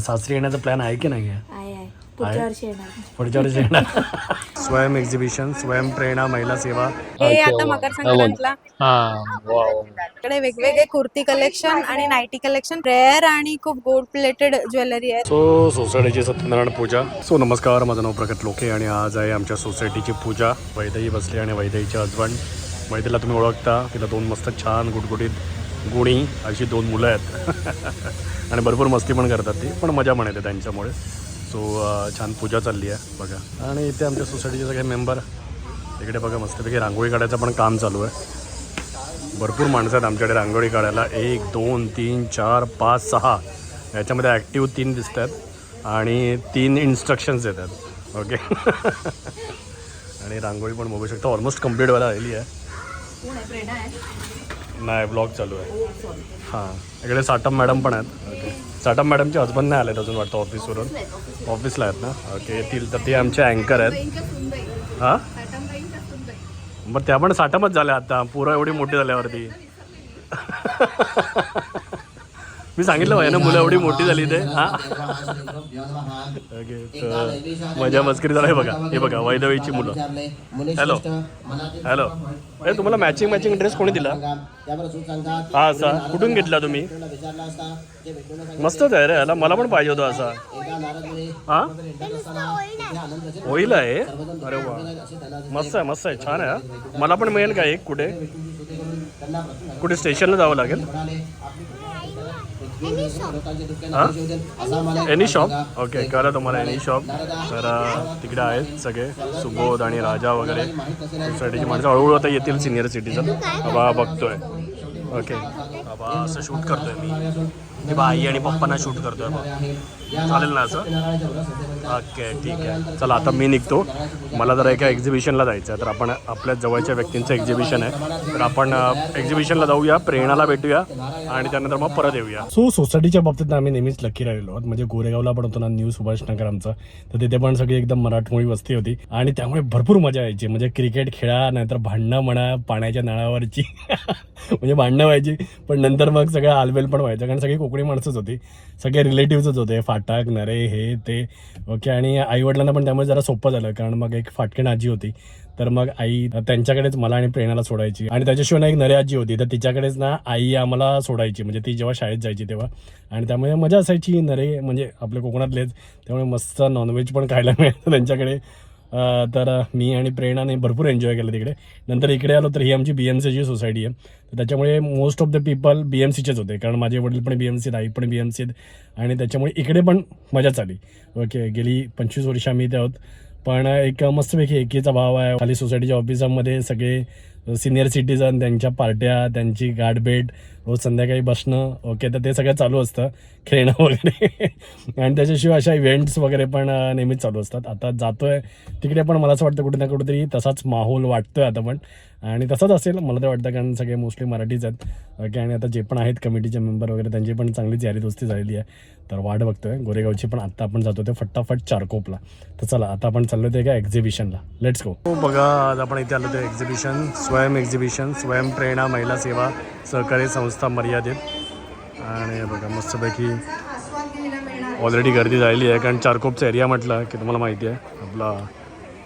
सासरी येण्याचा प्लॅन आहे की नाही? आहे पुढच्या वर्षी येणार. पुढच्या वर्षी येणार. स्वयं एक्झिबिशन, स्वयं प्रेरणा महिला सेवा. हे आता मकर संक्रांतला वाव. इकडे वेगवेगळे कुर्ती कलेक्शन आणि नाईटी कलेक्शन, रेअर आणि खूप गोल्ड प्लेटेड ज्वेलरी आहे. सो सोसायटीची सत्यनारायण पूजा. सो नमस्कार, माझं नाव प्रगत लोके आणि आज आहे आमच्या सोसायटीची पूजा. वैदेही बसली आणि वैदेहीचे हजबंड. वैदेहीला तुम्ही ओळखता, तिला दोन मस्त छान गुटगुटीत गुणी अशी दोन मुलं आहेत आणि भरपूर मस्ती पण करतात ती, पण मजा पण येते त्यांच्यामुळे. सो छान पूजा चालली आहे बघा. आणि इथे आमच्या सोसायटीचे सगळे मेंबर. इकडे बघा मस्तपैकी रांगोळी काढायचं पण काम चालू आहे. भरपूर माणसं आहेत आमच्याकडे रांगोळी काढायला. 1 2 3 4 5 6 याच्यामध्ये ॲक्टिव्ह 3 दिसत आहेत आणि 3 इन्स्ट्रक्शन्स येतात. ओके. आणि रांगोळी पण बघू शकता ऑलमोस्ट कंप्लीट व्हायला आलेली आहे. नाही, ब्लॉग चालू आहे. हां, इकडे साटम मॅडम पण आहेत. ओके. साटम मॅडमचे हजबंड नाही आलेत अजून वाटतं ऑफिसवरून. ऑफिसला आहेत ना? ओके, येतील. तर ते आमचे अँकर आहेत. हां, मग त्या पण साटमच झाल्या आता पुरं एवढी मोठी झाल्यावरती. मी सांगितलं पाहिजे ना, मुलं एवढी मोठी झाली ते. हां, ओके. तर मजा मस्करी झाला. हे बघा, हे बघा वैदवीची मुलं. Hello hello. अरे तुम्हाला मॅचिंग ड्रेस कोणी दिला? हा, असा कुठून घेतला तुम्ही? मस्तच आहे रे, ह्याला मला पण पाहिजे होतं असा. हां, होईल आहे. अरे वा, मस्त आहे मस्त आहे, छान आहे. मला पण मिळेल का एक? कुठे कुठे स्टेशनला जावं लागेल? Any shop. ओके, कळलं तुम्हाला एनी शॉप. तर तिकडे आहेत सगळे सुबोध आणि राजा वगैरे सोसायटीची माणसं. हळूहळू आता येतील सिनियर सिटीजन. बाबा बघतोय. ओके, बाबा असं शूट करतोय मी बा, आई आणि पप्पांना शूट करतोय बघ. चालेल ना असं? ओके, ठीक आहे. चला आता मी निघतो. मला जरा एका एक्झिबिशनला जायचं आहे. तर आपण आपल्या जवळच्या व्यक्तींचं एक्झिबिशन आहे, तर आपण एक्झिबिशनला जाऊया, प्रेरणाला भेटूया आणि त्यानंतर मग परत येऊया. सो सोसायटीच्या बाबतीत आम्ही नेहमीच लकी राहिलो आहोत. म्हणजे गोरेगावला पण होतो ना न्यू सुभाषनगर आमचं, तर तिथे पण सगळी एकदम मराठमोळी वस्ती होती आणि त्यामुळे भरपूर मजा यायची. म्हणजे क्रिकेट खेळा, नाहीतर भांडणं म्हणा पाण्याच्या नळावरची. म्हणजे भांडणं व्हायची, पण नंतर मग सगळं आलबेल पण व्हायचं, कारण सगळी कोकणी माणसंच होती, सगळे रिलेटिव्हच होते. फाटाक नरे हे ते. ओके. आणि आईवडिलांना पण त्यामुळे जरा सोपं झालं, कारण मग एक फाटकीण आजी होती, तर मग आई त्यांच्याकडेच मला आणि प्रेरणाला सोडायची. आणि त्याच्याशिवाय ना एक नरे आजी होती, तर तिच्याकडेच ना आई आम्हाला सोडायची, म्हणजे ती जेव्हा शाळेत जायची तेव्हा. आणि त्यामुळे मजा असायची. नरे म्हणजे आपल्या कोकणातलेच, त्यामुळे मस्त नॉनव्हेज पण खायला मिळालं त्यांच्याकडे. तर मी आणि प्रेरणाने भरपूर एन्जॉय केलं तिकडे. नंतर इकडे आलो तर ही आमची BMCची सोसायटी आहे, तर त्याच्यामुळे मोस्ट ऑफ द पीपल BMCचेच होते, कारण माझे वडील पण BMCत, आई पण BMCत, आणि त्याच्यामुळे इकडे पण मजाच आली. ओके. गेली 25 वर्ष आम्ही इथे आहोत. पण एक मस्तपैकी एकीचा भाव आहे. खाली सोसायटीच्या ऑफिसामध्ये सगळे सिनियर सिटीजन, त्यांच्या पार्ट्या, त्यांची गाठभेट, रोज संध्याकाळी बसणं. ओके. तर ते सगळं चालू असतं, खेळणं वगैरे. आणि त्याच्याशिवाय अशा इव्हेंट्स वगैरे पण नेहमीच चालू असतात. आता जातोय तिकडे पण मला असं वाटतं कुठे ना कुठेतरी तसाच माहोल वाटतोय आता पण, आणि तसंच असेल मला तर वाटतं, कारण सगळे मोस्टली मराठीच आहेत. ओके. आणि आता जे पण आहेत कमिटीचे मेंबर वगैरे, त्यांची पण चांगलीच यारी दोस्ती झालेली आहे. तर वाट बघतोय गोरेगावची पण. आत्ता आपण जातो ते फटाफट चारकोपला. तर चला आता आपण चाललो ते एका एक्झिबिशनला. Let's go. बघा, आज आपण इथे आलो ते एक्झिबिशन, स्वयं प्रेरणा महिला सेवा सहकारी संस्था मर्यादित. आणि बघा मस्तपैकी ऑलरेडी गर्दी झालेली आहे, कारण चारकोपचा एरिया म्हटलं की तुम्हाला माहिती आहे आपला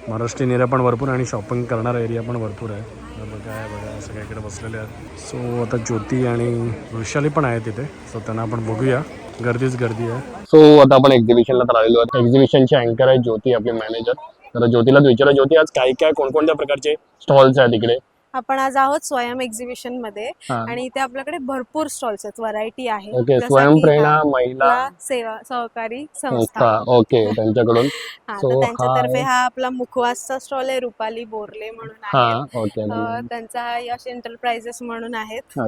महाराष्ट्रीयन एरिया पण भरपूर आणि शॉपिंग करणारा एरिया पण भरपूर आहे. बघा सगळ्या इकडे बसलेले आहेत. सो आता ज्योती आणि वृषाली पण आहे तिथे, सो त्यांना आपण बघूया. गर्दीच गर्दी आहे. सो आता आपण एक्झिबिशनला तर आलेलो आहोत. एक्झिबिशनचे अँकर आहे ज्योती, आपली मॅनेजर. तर ज्योतीला विचारा, ज्योती आज काय काय कोणकोणत्या प्रकारचे स्टॉल्स आहेत इकडे? आपण आज आहोत स्वयं एक्झिबिशन मध्ये, आणि इथे आपल्याकडे भरपूर स्टॉल्स आहेत, व्हरायटी आहे. ओके. स्वयं प्रेरणा महिला सेवा सहकारी संस्था. ओके, त्यांच्याकडून. तर त्यांच्यातर्फे हा आपला मुखवासचा स्टॉल आहे, रुपाली बोरले म्हणून आहे. त्यांचा यश एंटरप्राइजेस म्हणून आहेत.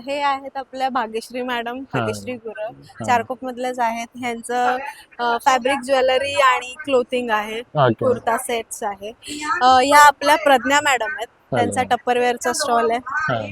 हे आहेत आपल्या भाग्यश्री मॅडम, भाग्यश्री गुरव, चारकोप मधलेच आहेत. ह्यांचं फॅब्रिक ज्वेलरी आणि क्लोथिंग आहे, कुर्ता सेट्स आहे. ह्या आपल्या प्रज्ञा मॅडम आहेत, त्यांचा टप्परवेअरचा स्टॉल आहे.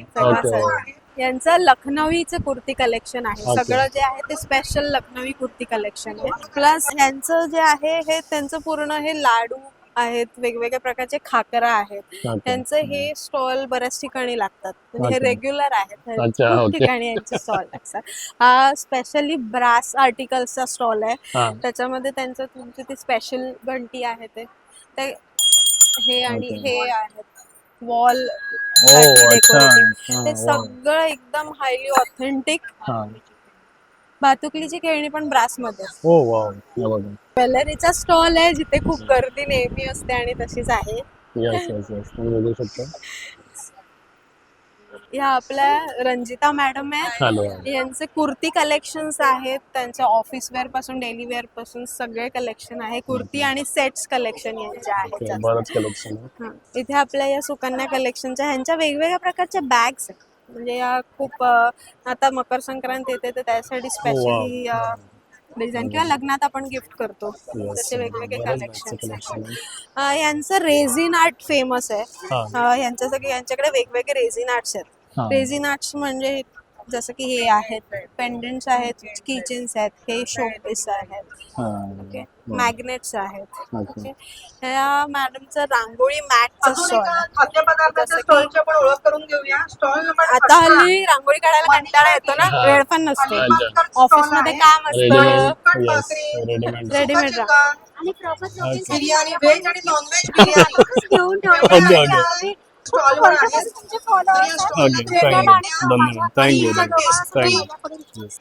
यांचं लखनवीचं कुर्ती कलेक्शन आहे. सगळं जे आहे ते स्पेशल लखनवी कुर्ती कलेक्शन आहे. प्लस यांचं जे आहे हे त्यांचं पूर्ण हे लाडू आहेत, वेगवेगळ्या प्रकारचे खाकरा आहेत. त्यांचं हे स्टॉल बऱ्याच ठिकाणी लागतात, म्हणजे हे रेग्युलर आहेत, खूप ठिकाणी यांचे स्टॉल लागतात. हा स्पेशली ब्रास आर्टिकल्सचा स्टॉल आहे. त्याच्यामध्ये त्यांचं तुमची ती स्पेशल घंटी आहे ते हे आणि हे आहेत वॉल डेकोरेटिव्ह. ते सगळं एकदम हायली ऑथेंटिक. भातुकलीची खेळणी पण ब्रास मध्ये. ज्वेलरीचा स्टॉल आहे जिथे खूप गर्दी नेहमी असते आणि तशीच आहे. ह्या आपल्या रंजिता मॅडम आहेत. यांचे कुर्ती कलेक्शन्स आहेत. त्यांच्या ऑफिस वेअर पासून डेली वेअर पासून सगळे कलेक्शन आहे. कुर्ती आणि सेट्स कलेक्शन यांचे आहेत. इथे आपल्या या सुकन्या कलेक्शनच्या ह्यांच्या वेगवेगळ्या प्रकारच्या बॅग्स आहेत. म्हणजे या खूप आता मकर संक्रांत येते तर त्यासाठी स्पेशली डिझाईन किंवा लग्नात आपण गिफ्ट करतो तसे वेगवेगळे कलेक्शन. यांचं रेझिन आर्ट फेमस आहे. यांच्याकडे वेगवेगळे रेझिन आर्ट्स आहेत. रेझिन आर्ट्स म्हणजे जसं की हे आहेत पेंडंट्स आहेत, किचन्स आहेत, हे शोपीस आहेत, ओके, मॅग्नेट्स आहेत. ओके, ह्या मॅडमचं रांगोळी मॅटचं स्टॉल. आता हल्ली रांगोळी काढायला कंटाळा येतो ना, वेळ पण नसतो, ऑफिस मध्ये काम असतं, रेडीमेड बिर्याणी व्हेज आणि नॉनव्हेज बिर्याणी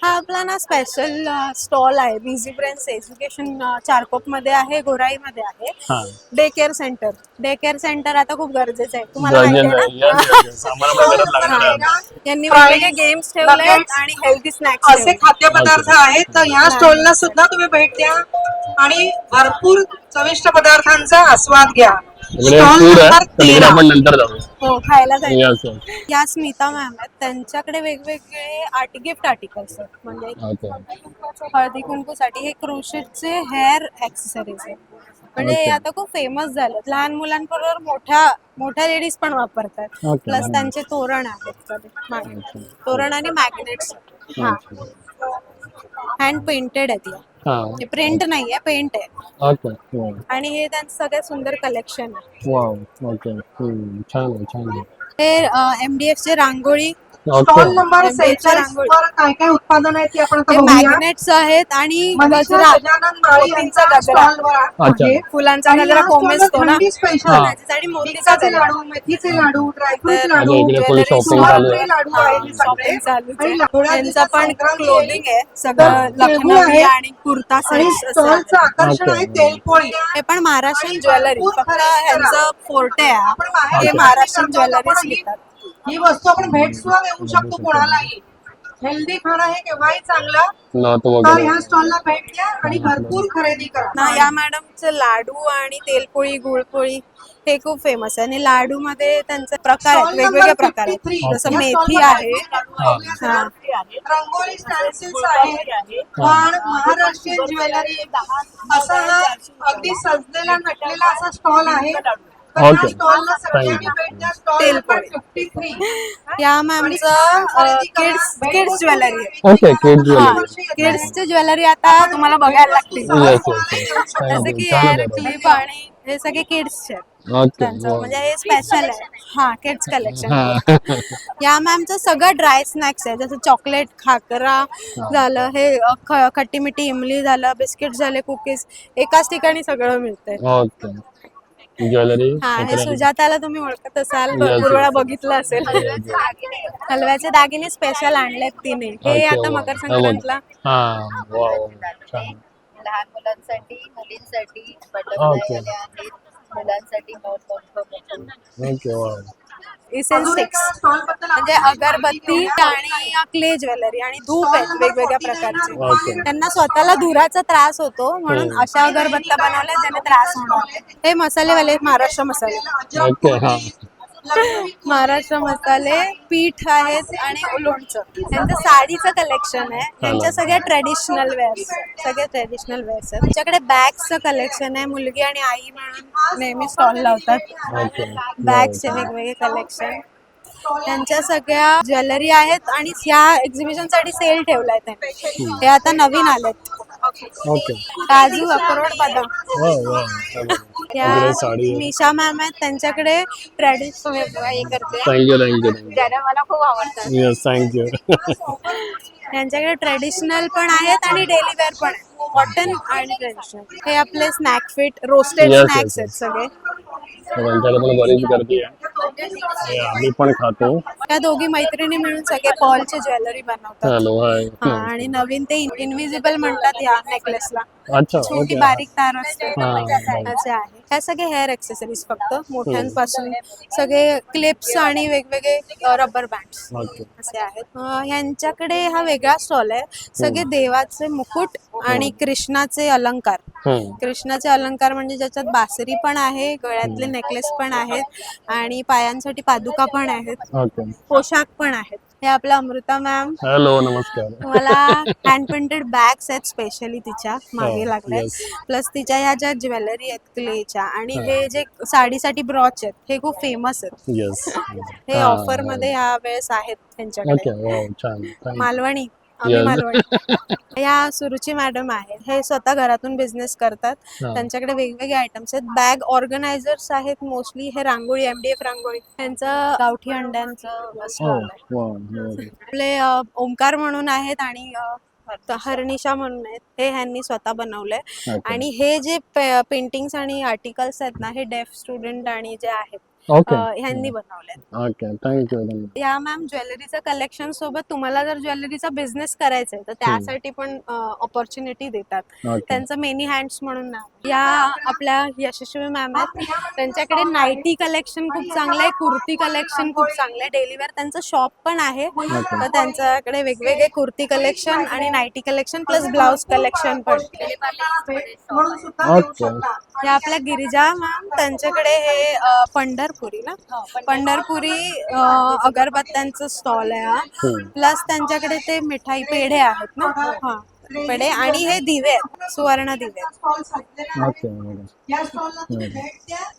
हा आपला ना स्पेशल स्टॉल आहे. बिझी ब्रेन्स एज्युकेशन चारकोप मध्ये आहे, गोराईमध्ये आहे. Day care centre. Day care centre आता खूप गरजेचं आहे, तुम्हाला माहिती आहे ना. यांनी वेगवेगळे गेम्स ठेवले आणि हेल्दी स्नॅक्स असे खाद्यपदार्थ आहेत. तर ह्या स्टॉलला सुद्धा तुम्ही भेट द्या आणि भरपूर चविष्ट पदार्थांचा आस्वाद घ्या. हो, खायला जायचं. या स्मिता मॅम आहेत, त्यांच्याकडे वेगवेगळे गिफ्ट आर्टिकल्स आहेत. म्हणजे हळदी कुंकूसाठी हे क्रोशेटचे हेअर ऍक्सेसरीज आहेत. म्हणजे हे आता खूप फेमस झालेत. लहान मुलांबरोबर मोठ्या लेडीज पण वापरतात. प्लस त्यांचे तोरण आहेत, तोरण आणि मॅग्नेट्स. हा, हँड पेंटेड आहेत. हे प्रिंट नाहीये, पेंट आहे. आणि हे त्यांचं सगळ्यात सुंदर कलेक्शन आहे. हे MDF चे रांगोळी. स्टॉल नंबर 46 वर काय काय उत्पादन आहेत ते आपण आता बघूया. मॅग्नेट्स आहेत आणि गजरा, मोतीचा गजरा, फुलांचा गजरा कोमेजतो ना, आणि मोतीचा लाडू, मेथीचे लाडू, ड्रायफ्रूट लाडू, लाडू त्यांचा पण क्लोथिंग आहे सगळं, लखनवी आणि कुर्ता सेट्स. स्टॉलचं आकर्षण आहे तेलपोळी. हे पण महाराष्ट्रीयन ज्वेलरी, फक्त ह्यांचं फोर्टे आहे, हे महाराष्ट्रीयन ज्वेलरीज लिहितात. ही वस्तू आपण भेट सुद्धा देऊ शकतो कोणालाही. हेल्दी खाणं हे केव्हाही चांगलं. तर ह्या स्टॉलला भेट द्या आणि भरपूर खरेदी करा. या मॅडमचे लाडू आणि तेलपोळी, गुळपोळी हे खूप फेमस आहे. आणि लाडू मध्ये त्यांचे प्रकार आहेत, वेगवेगळे प्रकार आहेत. जसं मेथी आहे, रंगोली स्टॅन्सिल्स आहे, पण महाराष्ट्रीयन ज्वेलरी असा हा अगदी सजलेला नटलेला असा स्टॉल आहे. या मॅमचं किड्स ज्वेलरी ओके, किड्सची ज्वेलरी आता तुम्हाला बघायला लागतील. जसं की हेअर क्लिप आणि हे सगळे किड्सचे त्यांचं म्हणजे हे स्पेशल आहे. हा, किड्स कलेक्शन. या मॅमचं सगळं ड्राय स्नॅक्स आहे, जसं चॉकलेट, खाकरा झालं, हे खट्टी मिठी इमली झालं, बिस्किट झाले, कुकीज, एकाच ठिकाणी सगळं मिळतंय. ज्वेलरी. हे सुजाताला तुम्ही ओळखत असाल, भरपूर वेळा बघितलं असेल. हलव्याचे दागिने स्पेशल आणलेत तिने, हे आता मकर संक्रांतला. लहान मुलांसाठी, मुलींसाठी बटरफ्लाय आहेत, मुलांसाठी इसेन्सिक्स म्हणजे अगरबत्ती आणि क्ले ज्वेलरी आणि धूप आहेत वेगवेगळ्या प्रकारचे. त्यांना स्वतःला धुराचा त्रास होतो म्हणून अशा अगरबत्त्या बनवल्या ज्याने त्रास होणार. हे मसालेवाले महाराष्ट्र मसाले. महाराष्ट्र मसाले पीठ आहेत आणि लोणचं. त्यांचं साडीचं कलेक्शन आहे. त्यांच्या सगळ्या ट्रेडिशनल वेअर्स, सगळे ट्रेडिशनल वेअर्स आहेत. त्यांच्याकडे बॅग्सचं कलेक्शन आहे. मुलगी आणि आई म्हणून नेहमी स्टॉल लावतात. बॅग्सचे वेगवेगळे कलेक्शन. त्यांच्या सगळ्या ज्वेलरी आहेत आणि ह्या एक्झिबिशन साठी सेल ठेवलाय त्यांनी. हे आता नवीन आलेत. काजू, अक्रोड, बदाम. या साडी निशा मॅम आहेत, त्यांच्याकडे ट्रॅडिशनल हे करते, थँक्यू ज्याला मला खूप आवडतात. येस थँक्यू त्यांच्याकडे ट्रेडिशनल पण आहेत आणि डेली वेअर पण आहेत, कॉटन आणि ट्रेडिशनल. हे आपले snack fit roasted Yes, snacks yes, आहेत सगळे. त्यांच्याकडे पण बरीच गर्दी आहे, आम्ही पण खातो. त्या दोघी मैत्रिणी मिळून सगळे पॉलचे ज्वेलरी बनवतात. Hello hi. हा, आणि नवीन ते इनविजिबल म्हणतात या नेकलेसला, अच्छा छोटी ओके. बारीक तार असते हा. असे आहे. ह्या सगळे हेअर एक्सेसरीज फक्त मोठ्यांपासून सगळे क्लिप्स आणि वेगवेगळे रबर बँड्स ओके. असे आहेत. ह्यांच्याकडे हा वेगळा स्टॉल आहे, सगळे देवाचे मुकुट आणि कृष्णाचे अलंकार. कृष्णाचे अलंकार म्हणजे ज्याच्यात बासरी पण आहे, गळ्यातले नेकलेस पण आहेत आणि पायांसाठी पादुका पण आहेत, ओके. पोशाख पण आहेत. हे आपला अमृता मॅम, हॅलो नमस्कार. मला हँड पेंटेड बॅग्स आहेत स्पेशली तिच्या मागे लागल्या, yes. प्लस तिच्या ह्या ज्या ज्वेलरी आहेत क्लेच्या, आणि हे जे साडीसाठी ब्रॉच आहेत हे खूप फेमस आहेत. येस. हे ऑफर मध्ये ह्या वेळेस आहेत त्यांच्याकडे. ओके वाव छान. मालवणी, आम्ही Yes. मालवणी. या सुरुची मॅडम आहेत, हे स्वतः घरातून बिझनेस करतात. हा. त्यांच्याकडे वेगवेगळे आयटम्स आहेत, बॅग ऑर्गनायझर्स आहेत मोस्टली. हे रांगोळी, MDF रांगोळी, त्यांचं गावठी अंड्यांचं स्टॉल आहे. वाव. आपले ओमकार म्हणून आहेत आणि हरणिशा म्हणून आहेत, हे ह्यांनी स्वतः बनवलंय. Okay. आणि हे जे पेंटिंग्स आणि आर्टिकल्स आहेत ना, हे डेफ स्टुडंट आणि जे आहेत ओके. ह्यांनी बनवले. Okay thank you. या मॅम ज्वेलरीचं कलेक्शन सोबत तुम्हाला जर ज्वेलरीचा बिझनेस करायचा आहे तर त्यासाठी पण ऑपॉर्च्युनिटी देतात. ओके. त्यांचं मेनी हँड्स म्हणून नाव. या आपल्या यशस्वी मॅम आहेत, त्यांच्याकडे नाईटी कलेक्शन खूप चांगलं आहे, कुर्ती कलेक्शन खूप चांगलं आहे, डेली वेअर त्यांचं शॉप पण आहे. तर त्यांच्याकडे वेगवेगळे कुर्ती कलेक्शन आणि nightie collection plus blouse collection पण. ओके. या आपल्या गिरिजा मॅम, त्यांच्याकडे हे पंढरपुरी ना, पंढरपुरी अगरबत्त्यांचं स्टॉल आहे हा. प्लस त्यांच्याकडे ते मिठाई पेढे आहेत ना, हा पेढे, आणि हे दिवे आहेत, सुवर्ण दिवे. ओके. या स्टॉलला तुम्ही भेट द्या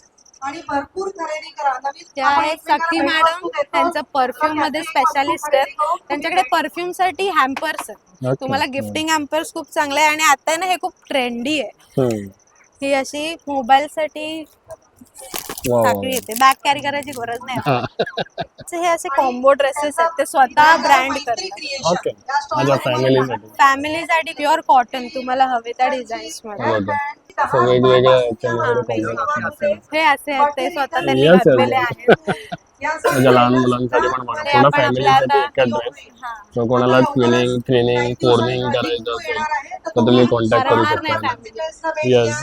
आणि भरपूर खरेदी करा. नवीन त्या आहेत सखी मॅडम, त्यांचं परफ्यूम मध्ये स्पेशालिस्ट आहेत. त्यांच्याकडे परफ्यूम साठी हॅम्पर्स आहेत, Okay. तुम्हाला गिफ्टिंग हॅम्पर्स खूप चांगले आहे. आणि आता ना हे खूप ट्रेंडी आहे, ही अशी मोबाईल साठी साखळी येते, बॅग कॅरी करायची गरज नाही. हे असे कॉम्बो ड्रेसेस आहेत, ते स्वतः ब्रँड करतात. ओके. माझ्या फॅमिलीसाठी. फॅमिलीसाठी प्युअर कॉटन तुम्हाला हवे त्या डिझाईन्स मध्ये. वेगवेगळ्या हे असे आहेत, ते स्वतः त्यांनी Yes, yes, घातलेले yes. आहेत. माझ्या लहान मुलांसाठी पण बघा, हे पूर्ण आपण फॅमिलीसाठी आपल्या एका ड्रेस. तर कोणाला ट्विनिंग, थ्रिनिंग, कोर्निंग करायचं असेल तर तुम्ही कॉन्टॅक्ट करू शकता. येस.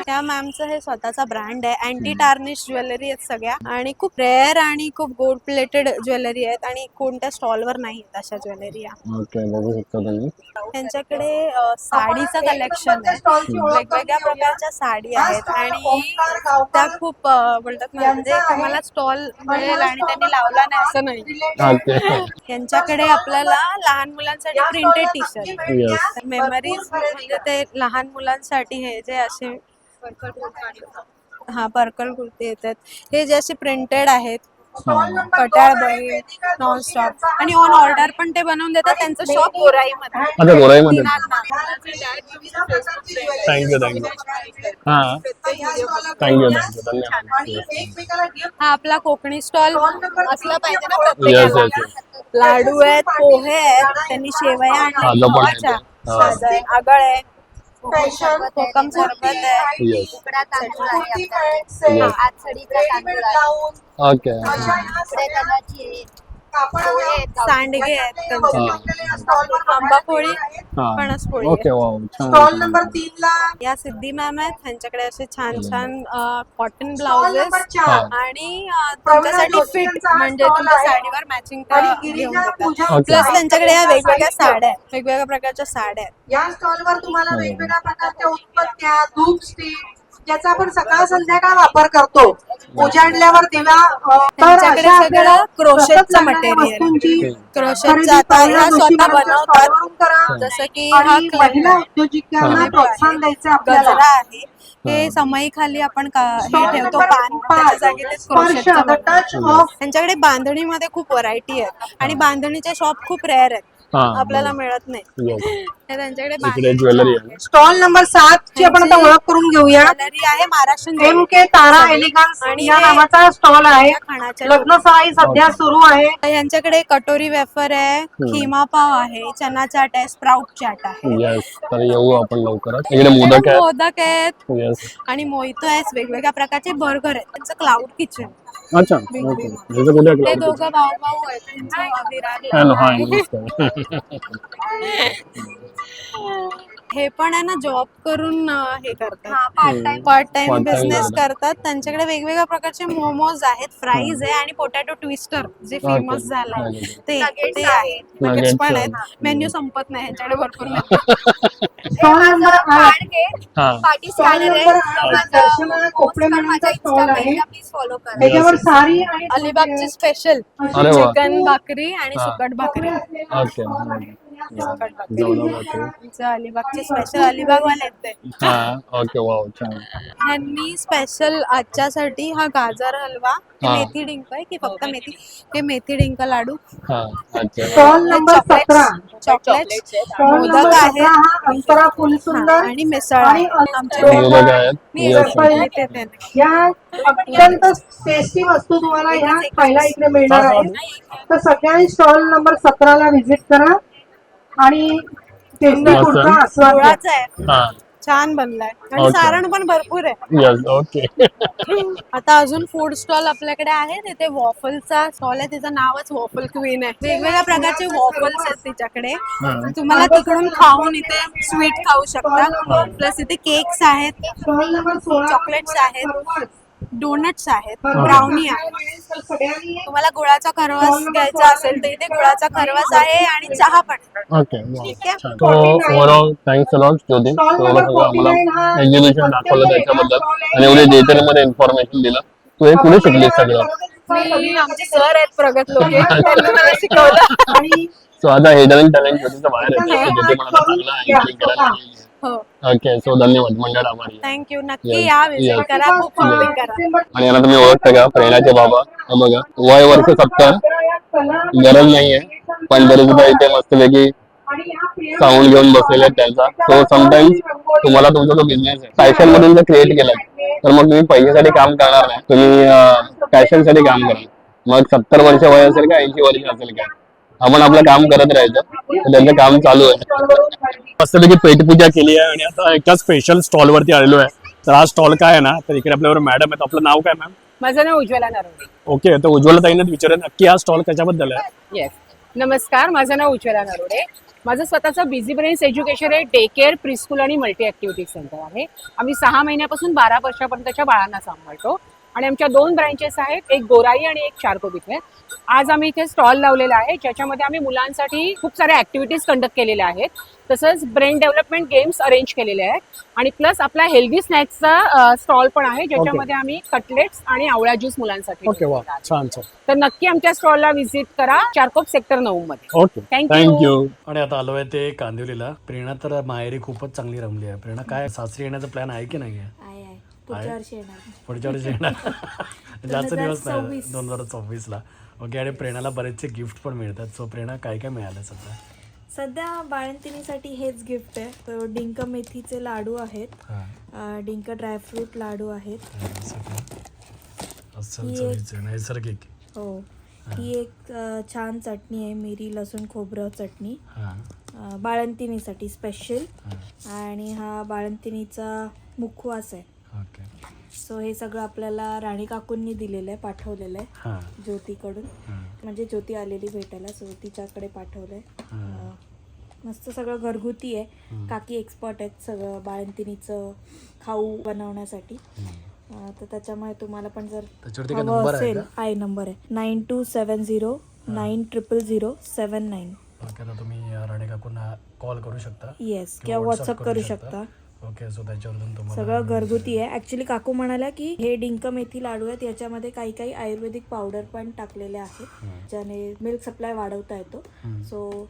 त्या मॅमचं हे स्वतःचा ब्रँड आहे, अँटी टार्निश ज्वेलरी आहेत सगळ्या, आणि खूप रेअर आणि खूप गोल्ड प्लेटेड ज्वेलरी आहेत, आणि कोणत्या स्टॉलवर नाही आहेत अशा ज्वेलरी. ओके बघू शकता तुम्ही. त्यांच्याकडे साडीचं कलेक्शन आहे, वेगवेगळ्या प्रकारच्या साडी आहेत, आणि त्या खूप बोलतात ना, म्हणजे तुम्हाला स्टॉल मिळेल आणि त्यांनी लावला नाही असं नाही. ओके. यांच्याकडे आपल्याला लहान मुलांसाठी printed T shirt, yes. Memories म्हणजे ते लहान मुलांसाठी हे जे असे पर्कल कुर्ती येतात, हे जे असे प्रिंटेड आहेत, कटाळ बहीण, नॉनस्टॉप, आणि ऑन ऑर्डर पण ते बनवून देतात. त्यांचं शॉप गोराईमध्ये. अच्छा गोराईमध्ये. थँक्यू. हां थँक्यू धन्यवाद. हा आपला कोकणी स्टॉल असला पाहिजे ना येस प्रत्येकाला. येस. लाडू आहेत, पोहे आहेत, त्यांनी शेवया खाजा आणल्या, पण आहे. गव्हाच्या, खाजा आहे, आगळ आहे, कोकम सरबत आहे. येस. उकडा तांदूळ आहे आपल्याकडे, आजसडीचा तांदूळ आहे, ओके. उकडे तांदळाची आहे, सांडगे आहेत, आंबापोळी, फणसपोळी. ओके वाव स्टॉल नंबर 3 ला या सिद्धी मॅम आहेत, त्यांच्याकडे असे छान छान कॉटन ब्लाउजेस आणि तुमच्यासाठी फिट म्हणजे तुमच्या साडीवर मॅचिंग घेऊन देतात. प्लस त्यांच्याकडे या वेगवेगळ्या साड्या आहेत, वेगवेगळ्या प्रकारच्या साड्या आहेत. या स्टॉलवर तुम्हाला वेगवेगळ्या प्रकारच्या उत्पत्त्या, धूप स्टिक, ज्याचा आपण सकाळ संध्याकाळ वापर करतो, उजाडल्यावर दिवा, त्यांच्याकडे सगळं क्रोशेटचं मटेरियल, क्रोशेटचं आता ह्या स्वतः बनवतात. जसं की हा महिला उद्योजिकांना प्रोत्साहन द्यायचं आपल्याला. गजरा आहे, हे समईखाली आपण हे ठेवतो पान, त्याच्या जागी ते क्रोशेटचं बनवतात. त्यांच्याकडे बांधणीमध्ये खूप व्हरायटी आहे आणि बांधणीचे शॉप खूप रेअर आहेत. आपल्याला मिळत नाही. Yes. हे त्यांच्याकडे इकडे ज्वेलरी आहे. स्टॉल नंबर 7 ची आपण आता ओळख करून घेऊया. ज्वेलरी आहे महाराष्ट्रीयन एम के तारा एलिगन्स आणि या हे नावाचा स्टॉल आहे. खाण्याच्या लग्न सराई सध्या सुरू आहे. यांच्याकडे कटोरी वेफर आहे, खिमा पाव आहे, चना चाट आहे, स्प्राउट चाट आहे. येस, तर येऊ आपण लवकरच. इकडे मोदक आहे. मोदक आहेत येस. आणि मोहितो आहे. वेगवेगळ्या प्रकारचे बर्गर आहेत. त्यांचं क्लाउड किचन. अच्छा, ओके. याचं कुठे ते आहे? दोघं भाऊ आहेत. त्यांचं विराट हॅलो, हाय, आहे. नमस्कार. हे पण आहे ना जॉब करून हे करतात, part Part time time business करतात. करतात. त्यांच्याकडे वेगवेगळ्या प्रकारचे मोमोज आहेत, फ्राईज आहे आणि पोटॅटो ट्विस्टर जे फेमस झालंय ते आहे. नगेट्स पण आहेत. मेन्यू संपत नाही ह्यांच्याकडे भरपूर स्टॉल नंबर 8 हा. पार्टी स्टॉल स्कॅनर आहे. नंबर 8 दर्शना कोपडे मॅडमचा स्टॉल आहे. प्लीज फॉलो करा. त्याच्यावर साडी आणि अलिबागची स्पेशल अरे वा. चिकन भाकरी आणि सुकट भाकरी. ओके. सुकट भाकरी जेवढं बाकी. आमचं अलिबागची स्पेशल अलिबाग वाले आहेत ते. हा, ओके, वाव, छान. ह्यांनी स्पेशल आजच्यासाठी हा गाजर हलवा, हा. मेथी डिंक आहे की फक्त मेथी, हे मेथी डिंक लाडू, हा, अच्छा. Stall number 17 chocolate, stall modak number आहे 17 हा अंतरा फुलसुंदर आणि मिसळ आणि आहे. आमच्या मोदक आहेत. मी येस. इथे ते. या अत्यंत टेस्टी वस्तू तुम्हाला ह्या पहिला इकडे मिळणार आहे. तर सगळ्यांनी स्टॉल नंबर 17 ला व्हिजिट करा आणि टेस्टी फूडचा आस्वाद घ्या. गुळाचा आहे, हा, छान बनलाय आणि Okay. सारण पण भरपूर आहे. Yes, okay. आता अजून फूड स्टॉल आपल्याकडे आहे. तिथे वॉफलचा स्टॉल आहे, तिचं नावच वॉफल क्वीन आहे. वेगवेगळ्या प्रकारचे वॉफल्स आहेत तिच्याकडे. तुम्हाला तिकडून खाऊन इथे स्वीट खाऊ शकता. प्लस इथे केक्स आहेत, स्टॉल नंबर 16 चॉकलेट्स आहेत, डोनट्स आहेत, ब्राउनी आहे. सगळ्यांनी तुम्हाला गुळाचा खरवस घ्यायचा असेल तर इथे गुळाचा खरवस आहे आणि चहा पण आहे. ओके, वाव, ठीक आहे. छान. तो ओव्हरऑल थँक्स अलॉट ज्योती, एवढं सगळं आम्हाला एक्झिबिशन दाखवलं त्याच्याबद्दल आणि एवढे डिटेलमध्ये इन्फॉर्मेशन दिलं. तू हे कुठे शिकलीस सगळं? मी आमचे सर आहेत प्रगत लोके, त्यांनी मला शिकवलं. आणि सो आता हिडन टॅलेंट ज्योतीचं बाहेर येतं, so ज्योती मला चांगलं अँकरिंग करायला लागलेली आहे. हो, ओके, सो धन्यवाद, मंडळ आभारी आहे. थँक्यू. नक्की Yes, या, विजिट yes. करा, खूप शॉपिंग करा. आणि याला तुम्ही ओळखता का? प्रेरणाचे बाबा. हे बघा, वय वर्ष 70, गरज नाहीये, पण तरी सुद्धा इथे मस्तपैकी साऊंड घेऊन बसलेले आहेत त्यांचा. सो समटाईम्स तुम्हाला तुमचा जो बिझनेस आहे फॅशन मधून जर क्रिएट केला तर मग तुम्ही पैशासाठी काम करणार नाही, तुम्ही फॅशन साठी काम करा. मग 70 वर्ष वय असेल का 80 वर्ष असेल का, आपण आपलं काम करत राहायचं. तर त्यांचं काम चालू आहे. मस्तपैकी पेटपूजा केली आहे आणि आता एका स्पेशल स्टॉल वरती आलेलो आहे. तर हा स्टॉल काय आहे ना, तर इकडे आपल्यावर मॅडम आहेत. आपलं नाव काय मॅम? माझं नाव उज्ज्वला नरवडे. ओके, तर उज्ज्वला ताईंना विचारा नक्की हा स्टॉल कशाबद्दल आहे. येस, नमस्कार. माझं नाव उज्ज्वला नरवडे. माझं स्वतःचं बिझी ब्रेन्स एज्युकेशन आहे. डे केअर, प्रीस्कूल आणि मल्टी ऍक्टिव्हिटी सेंटर आहे. आम्ही 6 महिन्यापासून 12 वर्षापर्यंतच्या बाळांना सांभाळतो आणि आमच्या 2 ब्रँचेस आहेत, एक गोराई आणि एक चारकोप इथे. आज आम्ही इथे स्टॉल लावलेला आहे, ज्याच्यामध्ये आम्ही मुलांसाठी खूप साऱ्या ऍक्टिव्हिटीज कंडक्ट केलेल्या आहेत. तसंच ब्रेन डेव्हलपमेंट गेम्स अरेंज केलेले आहेत आणि प्लस आपला हेल्दी स्नॅक्सचा स्टॉल पण आहे, ज्याच्यामध्ये आम्ही कटलेट्स आणि आवळा ज्यूस मुलांसाठी ओके, वा, ठेवलेला आहे. छान छान. तर नक्की आमच्या स्टॉलला व्हिजिट करा, चारकोप सेक्टर 9 मध्ये. Okay, Thank you. थँक्यू. आणि आता आलोय ते कांदिवलीला. प्रेरणा तर माहेरी खूपच चांगली रमली आहे. प्रेरणा, काय सासरी येण्याचा प्लॅन आहे की नाही आहे? पुढच्या वर्षी येणार. पुढच्या वर्षी येणार. जास्त दिवस नाही, 2024 ला. ओके, आणि प्रेरणाला बरेचसे गिफ्ट पण मिळतात. सो प्रेरणा, काय काय मिळालं सध्या? सध्या बाळंतिणीसाठी हेच गिफ्ट आहे. तो डिंक मेथीचे लाडू आहेत, डिंक ड्रायफ्रूट लाडू आहेत. नैसर्गिक. हो, ही एक छान चटणी आहे, मिरी लसूण खोबरं चटणी, बाळंतिणीसाठी स्पेशल. आणि हा बाळंतिणीचा मुखवास आहे. ओके, सो हे सगळं आपल्याला राणी काकूंनी दिलेलं आहे, पाठवलेलं आहे ज्योतीकडून. म्हणजे ज्योती आलेली भेटायला, सो तिच्याकडे पाठवलंय. मस्त सगळं घरगुती आहे. काकी एक्सपर्ट आहेत सगळं बाळंतिणीचं खाऊ बनवण्यासाठी. तर त्याच्यामुळे तुम्हाला पण जर हवं असेल, आहे नंबर आहे 9270900079. ओके, तर तुम्ही राणी काकूंना कॉल करू शकता. येस, किंवा व्हॉट्सअप करू शकता. ओके, सो त्याच्यावरून तुम्हाला सगळं घरगुती आहे. ऍक्च्युली काकू म्हणाल्या की हे डिंक मेथी लाडू आहेत, याच्यामध्ये काही काही आयुर्वेदिक पावडर पण टाकलेले आहेत, ज्याने मिल्क सप्लाय वाढवता येतो. सो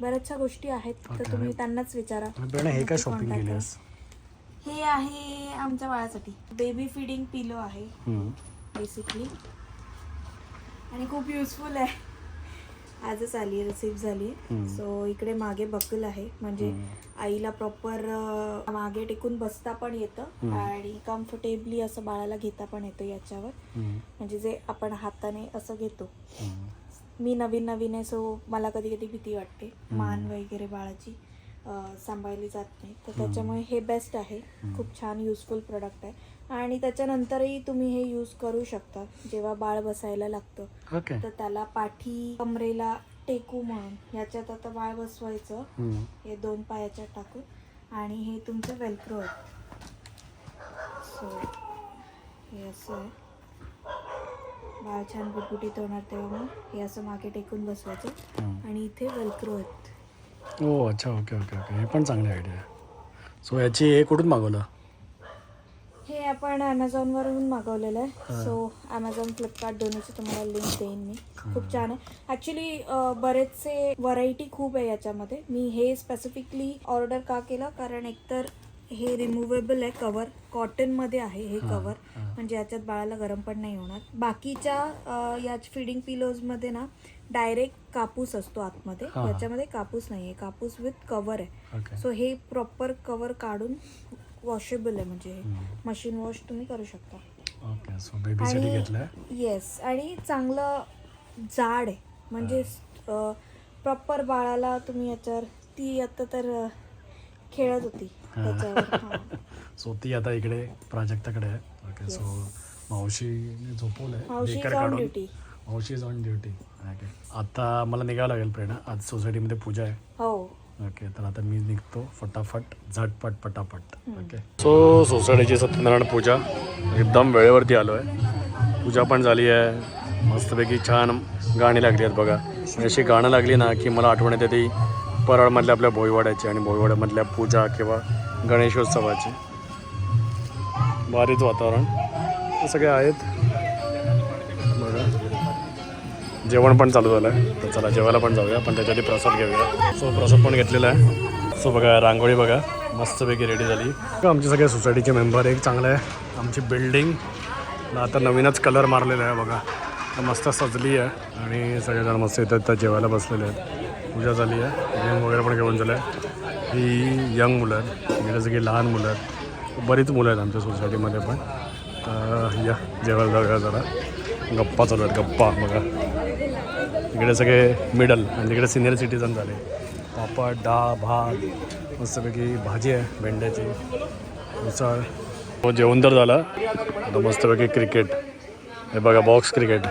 बऱ्याचशा गोष्टी आहेत, तर तुम्ही त्यांनाच विचारा. हे काय शॉपिंग केलीस? हे आहे आमच्या बाळासाठी बेबी फीडिंग पिलो आहे बेसिकली, आणि खूप युजफुल आहे. आजच आली रिसीव्ह झाली. सो इकडे मागे बकल आहे, म्हणजे आईला प्रॉपर मागे टेकून बसता पण येतं आणि कम्फर्टेबली असं बाळाला घेता पण येतं याच्यावर. म्हणजे जे आपण हाताने असं घेतो. मी नवीन आहे, सो मला कधी कधी भीती वाटते मान वगैरे बाळाची सांभाळली जात नाही, तर त्याच्यामुळे हे बेस्ट आहे. खूप छान युजफुल प्रोडक्ट आहे. आणि त्याच्यानंतरही तुम्ही हे यूज करू शकता जेव्हा बाळ बसायला लागतं. तर त्याला पाठी कमरेला टेकू म्हणून ह्याच्यात आता बाळ बसवायचं, हे 2 पायाच्या टाकून, आणि हे तुमचं वेल्क्रो आहे. सो हे असं आहे, बाळ छान गुटगुटीत होणार तेव्हा मग हे असं मागे टेकून बसवायचं आणि इथे वेल्क्रो आहेत. ओ अच्छा, ओके ओके ओके, हे पण चांगली आयडिया आहे. सो याची हे कुठून मागवलं? हे आपण ॲमेझॉनवरून मागवलेलं आहे. सो ॲमेझॉन, फ्लिपकार्ट दोन्हीची तुम्हाला लिंक देईन मी. खूप छान आहे ॲक्च्युली. बरेचसे व्हरायटी खूप आहे याच्यामध्ये. मी हे स्पेसिफिकली ऑर्डर का केलं, कारण एकतर हे रिमुवेबल आहे, कवर कॉटनमध्ये आहे हे कवर, म्हणजे याच्यात बाळाला गरम पण नाही होणार. बाकीच्या या फिडिंग पिलोजमध्ये ना डायरेक्ट कापूस असतो आतमध्ये, याच्यामध्ये कापूस नाही आहे, कापूस विथ कवर आहे. सो हे प्रॉपर कवर काढून वॉशेबल आहे, म्हणजे मशीन वॉश तुम्ही करू शकता. ओके, सो बेबीसाठी घेतलं. येस, आणि चांगलं जाड आहे, म्हणजे प्रॉपर बाळाला तुम्ही याच्यावर, ती आता तर खेळत होती त्याच्यावर. सो ती आता इकडे प्राजक्ताकडे आहे. ओके, सो मावशीने झोपवलंय. मावशी इज ऑन ड्युटी. मावशी इज ऑन ड्युटी. ओके, आता मला निघावं लागेल प्रेरणा, आज सोसायटीमध्ये पूजा आहे. हो. ओके, तर आता मी निघतो फटाफट, झटपट पटापट. ओके, सो सोसायटीची सत्यनारायण पूजा एकदम वेळेवरती आलो आहे. पूजा पण झाली आहे, मस्तपैकी छान गाणी लागली आहेत बघा. अशी गाणं लागली ना की मला आठवण येते ती परळमधल्या आपल्या भोईवाड्याची आणि भोईवाड्यामधल्या पूजा किंवा गणेशोत्सवाची. भारीच वातावरण हे सगळे आहेत बघा. जेवण पण चालू झालं आहे, तर चला जेवायला पण जाऊया, पण त्याच्याआधी प्रसाद घेऊया. सो प्रसाद पण घेतलेला आहे. सो बघा रांगोळी बघा मस्तपैकी रेडी झाली. आमचे सगळे सोसायटीचे मेंबर, एक चांगलं आहे आमची बिल्डिंग आता नवीनच कलर मारलेला आहे बघा, तर मस्त सजली आहे आणि सगळेजण मस्त येतात तर जेवायला बसलेले आहेत. पूजा झाली आहे, जेवण वगैरे पण घेऊन झालं आहे. ही यंग मुलं आहेत, इकडे सगळी लहान मुलं आहेत, बरीच मुलं आहेत आमच्या सोसायटीमध्ये पण. या जेवायला जाऊया, जरा गप्पा चालू आहेत, गप्पा बघा. इकडे सगळे मिडल आणि तिकडे सिनियर सिटीजन झाले. पापड, डाळ, भात, मस्तपैकी भाजी आहे भेंड्याची, उसळ. हो जेवण तर झालं, आता मस्तपैकी क्रिकेट. हे बघा box cricket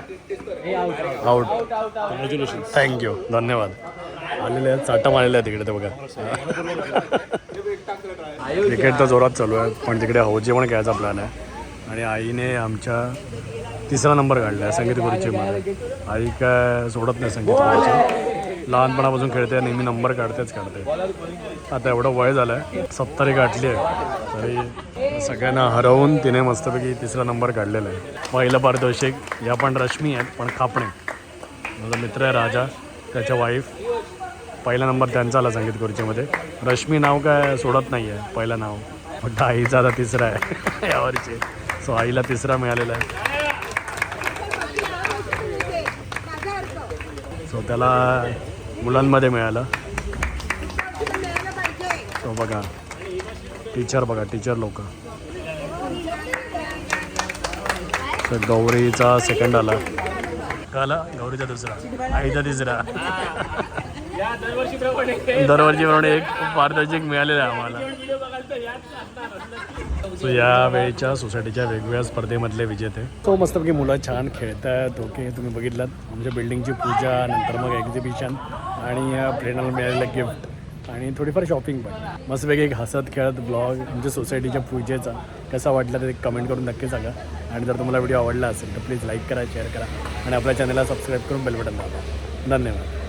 out. Congratulation, thank you, धन्यवाद. आलेले आहेत, चाटा मारलेले आहेत तिकडे ते बघा. क्रिकेट तर जोरात चालू आहे, पण तिकडे हौजी पण घ्यायचा प्लॅन आहे. आणि आईने आमच्या 3रा नंबर काढला आहे संगीत गुरुजीमध्ये. आई काय सोडत नाही संगीत गुरुची, लहानपणापासून खेळते, नेहमी नंबर काढते. आता एवढं वय झालं आहे, 70 गाठली आहे, तरी सगळ्यांना हरवून तिने मस्तपैकी 3रा नंबर काढलेला आहे. पहिलं पारितोषिक या पण रश्मी आहेत, पण खापणे माझा मित्र आहे राजा, त्याच्या वाईफ, पहिला नंबर त्यांचा आला संगीत खुर्चीमध्ये. रश्मी नाव काय सोडत नाही आहे, पहिलं नाव, पण आईचा आता 3रा आहे यावरची. सो आईला 3रा मिळालेला आहे. सो त्याला मुलांमध्ये मिळालं. तो बघा टीचर, बघा टीचर लोक. तर गौरीचा 2nd आला, आला गौरीचा 2रा, आईचा 3रा. दरवर्षीप्रमाणे एक पारितोषिक मिळालेलं आहे आम्हाला. सो या वेळेच्या सोसायटीच्या वेगवेगळ्या स्पर्धेमधले विजेते. तो मस्तपैकी मुलं छान खेळत आहेत. ओके, तुम्ही बघितलात आमच्या बिल्डिंगची पूजा, नंतर मग एक्झिबिशन आणि या प्रेरणाला मिळालेलं गिफ्ट आणि थोडीफार शॉपिंग पण. मस्तपैकी एक हसत खेळत ब्लॉग आमच्या सोसायटीच्या पूजेचा कसा वाटला ते कमेंट करून नक्की सांगा. आणि जर तुम्हाला व्हिडिओ आवडला असेल तर प्लीज लाईक करा, शेअर करा आणि आपल्या चॅनलला सबस्क्राईब करून बेल बटन दाबा. धन्यवाद.